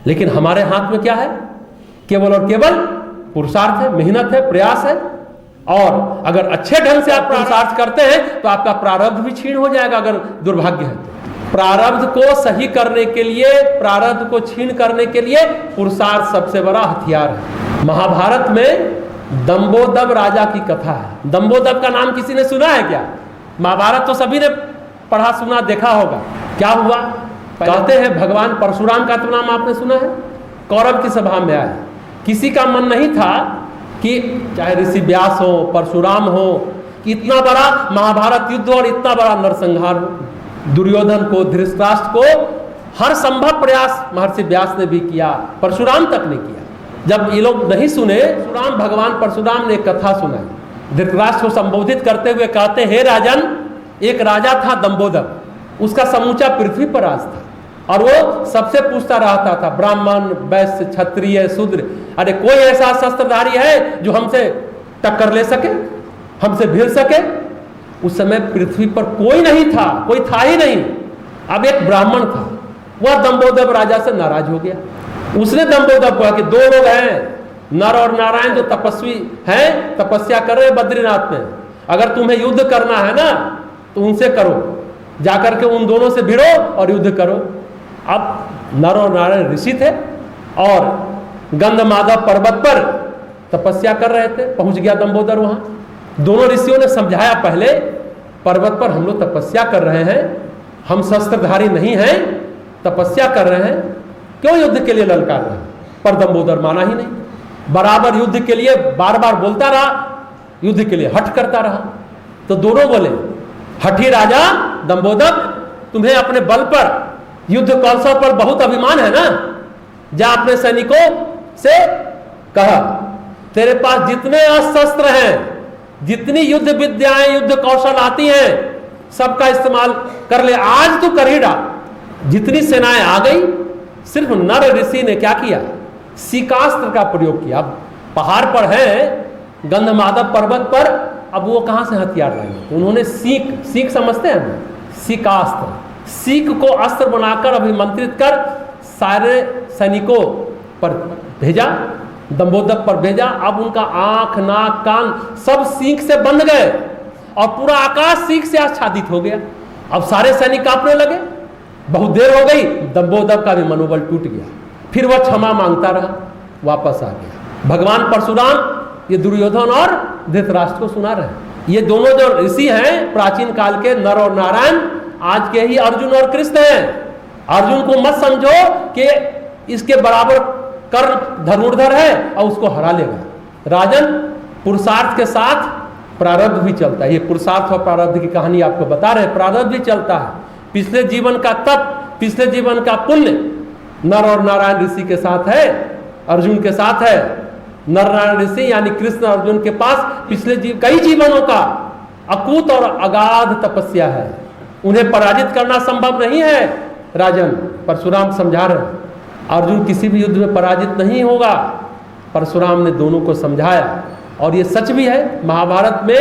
लेकिन हमारे हाथ में क्या है? केवल और केवल पुरुषार्थ है, मेहनत है, प्रयास है। और अगर अच्छे ढंग से आप पुरुषार्थ करते हैं तो आपका प्रारब्ध भी क्षीण हो जाएगा। अगर दुर्भाग्य है तो प्रारब्ध को सही करने के लिए, प्रारब्ध को क्षीण करने के लिए पुरुषार्थ सबसे बड़ा हथियार है। महाभारत में दंबोदब राजा की कथा है। दंबोदब का नाम किसी ने सुना है क्या? महाभारत तो सभी ने पढ़ा सुना देखा होगा। क्या हुआ? कहते हैं भगवान परशुराम का तो नाम आपने सुना है, कौरव की सभा में आए। किसी का मन नहीं था कि चाहे ऋषि व्यास हो, परशुराम हो, इतना बड़ा महाभारत युद्ध और इतना बड़ा नरसंहार हो। दुर्योधन को, धृतराष्ट्र को हर संभव प्रयास महर्षि व्यास ने भी किया, परशुराम तक ने किया। जब ये लोग नहीं सुने, परशुराम भगवान परशुराम ने एक कथा सुनाई। धृतराष्ट्र को संबोधित करते हुए कहते, हे राजन, एक राजा था दंबोदर, उसका समूचा पृथ्वी पर राज था और वो सबसे पूछता रहता था, ब्राह्मण, वैश्य, क्षत्रिय, शूद्र, अरे कोई ऐसा शस्त्रधारी है जो हमसे टक्कर ले सके, हमसे भिड़ सके? उस समय पृथ्वी पर कोई नहीं था, कोई था ही नहीं। अब एक ब्राह्मण था, वह दंबोदर राजा से नाराज हो गया। उसने दंबोदर कहा कि दो लोग हैं, नर और नारायण, जो तपस्वी हैं, तपस्या कर रहे बद्रीनाथ में, अगर तुम्हें युद्ध करना है ना तो उनसे करो, जाकर के उन दोनों से भिड़ो और युद्ध करो। अब नर और नारायण ऋषि थे और गंधमादव पर्वत पर तपस्या कर रहे थे। पहुंच गया दंबोदर वहां। दोनों ऋषियों ने समझाया, पहले पर्वत पर हम लोग तपस्या कर रहे हैं, हम शस्त्रधारी नहीं हैं, तपस्या कर रहे हैं, क्यों युद्ध के लिए ललकार रहे हैं? पर दंबोदर माना ही नहीं, बराबर युद्ध के लिए बार बार बोलता रहा, युद्ध के लिए हठ करता रहा। तो दोनों बोले, हठी राजा दंबोदर, तुम्हें अपने बल पर, युद्ध कौशल पर बहुत अभिमान है ना, जा अपने सैनिकों से कहा, तेरे पास जितने अस्त्र हैं, जितनी युद्ध विद्याएं, युद्ध कौशल आती हैं, सबका इस्तेमाल कर ले, आज तू कर ही डाल। जितनी सेनाएं आ गई, सिर्फ नर ऋषि ने क्या किया? सीकास्त्र का प्रयोग किया। अब पहाड़ पर है, गंधमादव पर्वत पर, अब वो कहां से हथियार लाएंगे? तो उन्होंने सीख समझते हैं ना, सीकास्त्र, सीख को अस्त्र बनाकर अभिमंत्रित कर सारे सैनिकों पर भेजा, दंबोदर पर भेजा। अब उनका आंख, नाक, कान सब सीख से बंध गए और पूरा आकाश सीख से आच्छादित हो गया। अब सारे सैनिक कांपने लगे। बहुत देर हो गई, दंबोदर का भी मनोबल टूट गया। फिर वह क्षमा मांगता रहा, वापस आ गया। भगवान परशुराम ये दुर्योधन और धृतराष्ट्र को सुना रहे। ये दोनों जो ऋषि हैं प्राचीन काल के, नर और नारायण, आज के ही अर्जुन और कृष्ण हैं। अर्जुन को मत समझो कि इसके बराबर कर्ण धनुर्धर है और उसको हरा लेगा। राजन, पुरुषार्थ के साथ प्रारब्ध भी चलता है। ये पुरुषार्थ और प्रारब्ध की कहानी आपको बता रहे, प्रारब्ध भी चलता है। पिछले जीवन का तप, पिछले जीवन का पुण्य नर और नारायण ऋषि के साथ है, अर्जुन के साथ है। नर नारायण ऋषि यानी कृष्ण अर्जुन के पास पिछले कई जीवनों का अकूत और अगाध तपस्या है। उन्हें पराजित करना संभव नहीं है। राजन, परशुराम समझा रहे हैं, अर्जुन किसी भी युद्ध में पराजित नहीं होगा। परशुराम ने दोनों को समझाया और ये सच भी है। महाभारत में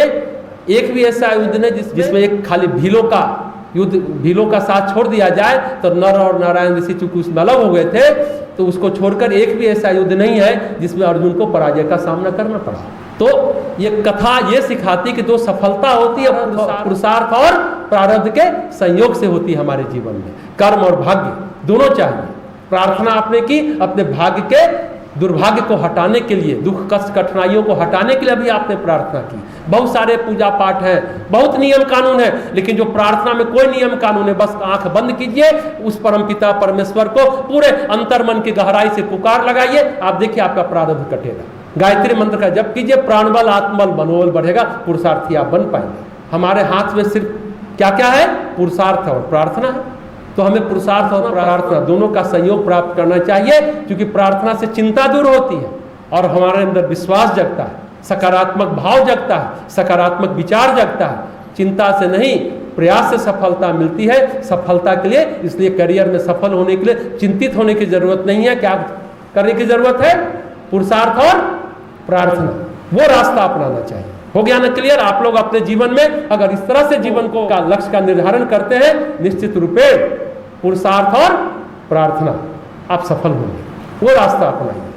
एक भी ऐसा युद्ध नहीं जिसमें एक खाली भीलों का युद्ध, भीलों का साथ छोड़ दिया जाए तो नर और नारायण ऋषि चूंकि उसमें अलग हो गए थे, तो उसको छोड़कर एक भी ऐसा युद्ध नहीं है जिसमें अर्जुन को पराजय का सामना करना पड़ा। तो ये कथा ये सिखाती कि जो सफलता होती है पुरुषार्थ और प्रारब्ध के संयोग से होती है हमारे जीवन में। कर्म और भाग्य दोनों चाहिए। प्रार्थना आपने की अपने भाग्य के दुर्भाग्य को हटाने के लिए, दुख कष्ट कठिनाइयों को हटाने के लिए भी आपने प्रार्थना की। बहुत सारे पूजा पाठ है, बहुत नियम कानून है, लेकिन जो प्रार्थना में कोई नियम कानून है, बस आंख बंद कीजिए, उस परमपिता परमेश्वर को पूरे अंतर्मन की गहराई से पुकार लगाइए, आप देखिए आपका प्रारब्ध कटेगा। गायत्री मंत्र का जप कीजिए, प्राणबल, आत्मबल, मनोबल बढ़ेगा, पुरुषार्थी आप बन पाएंगे। हमारे हाथ में सिर्फ क्या क्या है? पुरुषार्थ और प्रार्थना है। तो हमें पुरुषार्थ और प्रार्थना दोनों का सहयोग प्राप्त करना चाहिए, क्योंकि प्रार्थना से चिंता दूर होती है और हमारे अंदर विश्वास जगता है, सकारात्मक भाव जगता है, सकारात्मक विचार जगता है। चिंता से नहीं, प्रयास से सफलता मिलती है। सफलता के लिए, इसलिए करियर में सफल होने के लिए चिंतित होने की जरूरत नहीं है। क्या करने की जरूरत है? पुरुषार्थ और प्रार्थना, वो रास्ता अपनाना चाहिए। हो गया ना क्लियर? आप लोग अपने जीवन में अगर इस तरह से जीवन को का लक्ष्य का निर्धारण करते हैं, निश्चित रूपे पुरुषार्थ और प्रार्थना आप सफल होंगे। वो रास्ता अपनाइए।